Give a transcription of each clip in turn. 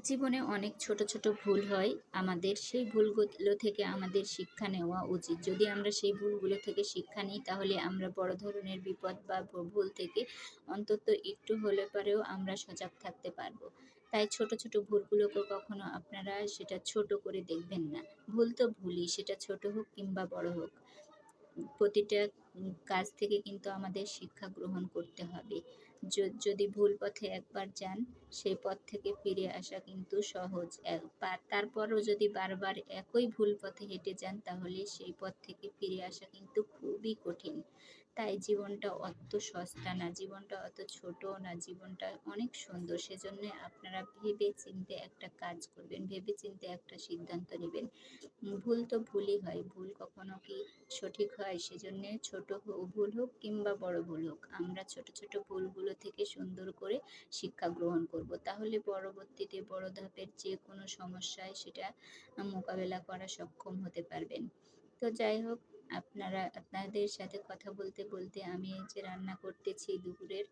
জীবনে অনেক ছোট ছোট ভুল হয় আমাদের, সেই ভুলগুলো থেকে আমাদের শিক্ষা নেওয়া উচিত। যদি আমরা সেই ভুলগুলো থেকে শিক্ষা নিই তাহলে আমরা বড় ধরনের বিপদ বা ভুল থেকে অন্তত একটু হলে পরেও আমরা সজাগ থাকতে পারবো। তাই ছোট ছোট ভুলগুলোকে কখনো আপনারা সেটা ছোট করে দেখবেন না। ভুল তো ভুলই, সেটা ছোট হোক কিংবা বড় হোক। প্রতিটা কাজ থেকে কিন্তু আমাদের শিক্ষা গ্রহণ করতে হবে। যদি ভুল পথে একবার যান, সেই পথ থেকে ফিরে আসা কিন্তু সহজ। তারপরও যদি বারবার একই ভুল পথে হেঁটে যান, তাহলে সেই পথ থেকে ফিরে আসা কিন্তু খুবই কঠিন। তাই জীবনটা অত সস্তা না, জীবনটা অত ছোটও না, জীবনটা অনেক সুন্দর। সেজন্যে আপনারা ভেবে চিন্তে একটা কাজ করবেন, ভেবে চিন্তে একটা সিদ্ধান্ত নিবেন। ভুল তো ভুলই হয়। ভুল কখনো কি সঠিক হয়? সেজন্যে ছোট ভুল হোক কিংবা বড় ভুল হোক, আমরা ছোট ছোট ভুলগুলো থেকে সুন্দর করে শিক্ষা গ্রহণ করব। তাহলে পরবর্তীতে বড় ধাপের যেকোনো সমস্যায় সেটা মোকাবেলা করা সক্ষম হতে পারবেন। তো যাই হোক, আপনাদের সাথে কথা বলতে বলতে আমি এই যে রান্না করতেছি দুপুরের,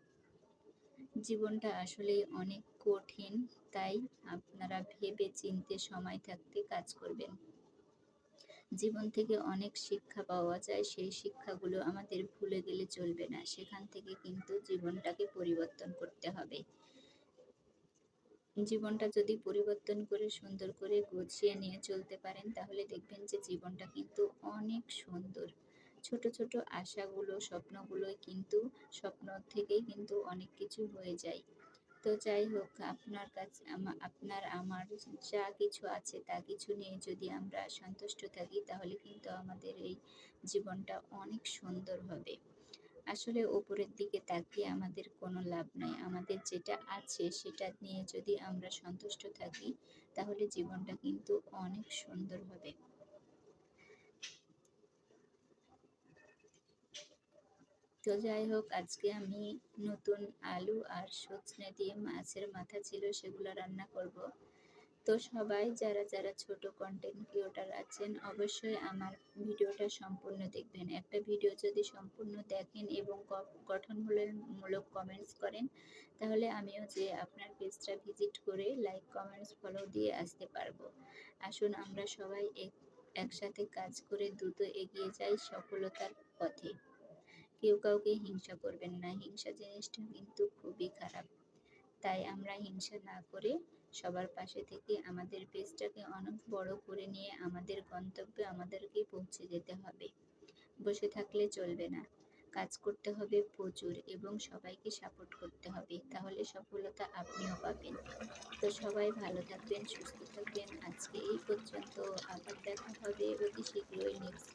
জীবনটা আসলেই অনেক কঠিন। তাই আপনারা ভেবে চিন্তে সময় থাকতে কাজ করবেন। জীবন থেকে অনেক শিক্ষা পাওয়া যায়, সেই শিক্ষাগুলো আমাদের ভুলে গেলে চলবে না। সেখান থেকে কিন্তু জীবনটাকে পরিবর্তন করতে হবে। জীবনটা যদি পরিবর্তন করে সুন্দর করে গুছিয়ে নিয়ে চলতে পারেন, তাহলে দেখবেন যে জীবনটা কিন্তু অনেক সুন্দর। ছোট ছোট আশাগুলো, স্বপ্নগুলোই কিন্তু স্বপ্ন থেকেই কিন্তু অনেক কিছু হয়ে যায়। তো যাই হোক, আপনার কাছে আপনার আমার যা কিছু আছে তা কিছু নিয়ে যদি আমরা সন্তুষ্ট থাকি, তাহলে কিন্তু আমাদের এই জীবনটা অনেক সুন্দর হবে। আসলে উপরের দিকে তাকিয়ে আমাদের কোনো লাভ নাই। আমাদের যেটা আছে সেটা নিয়ে যদি আমরা সন্তুষ্ট থাকি, তাহলে জীবনটা কিন্তু অনেক সুন্দর হবে। তো যাই হোক, আজকে আমি নতুন আলু আর সজনে দিয়ে মাছের মাথা ছিল সেগুলো রান্না করব। তো সবাই যারা যারা ছোট কন্টেন্ট ক্রিয়েটর আছেন, অবশ্যই আমার ভিডিওটা সম্পূর্ণ দেখবেন। একটা ভিডিও যদি সম্পূর্ণ দেখেন এবং গঠনমূলক কমেন্টস করেন, তাহলে আমিও যে আপনার পেজটা ভিজিট করে লাইক, কমেন্টস, ফলো দিয়ে আসতে পারবো। আসুন আমরা সবাই একসাথে কাজ করে দ্রুত এগিয়ে যাই সফলতার পথে। কেউ কাউকে হিংসা করবেন না। হিংসা জিনিসটা কিন্তু খুবই খারাপ। তাই আমরা হিংসা না করে সবার পাশে থেকে আমাদের পেজটাকে অনেক বড় করে নিয়ে আমাদের গন্তব্যে আমাদেরকেই পৌঁছে যেতে হবে। বসে থাকলে চলবে না। কাজ করতে হবে প্রচুর এবং সবাইকে সাপোর্ট করতে হবে। তাহলে সফলতা আপনিও পাবেন। তো সবাই ভালো থাকবেন, সুস্থ থাকবেন। আজকে এই পর্যন্ত। আবার দেখা হবে অতি শীঘ্রই নেক্সট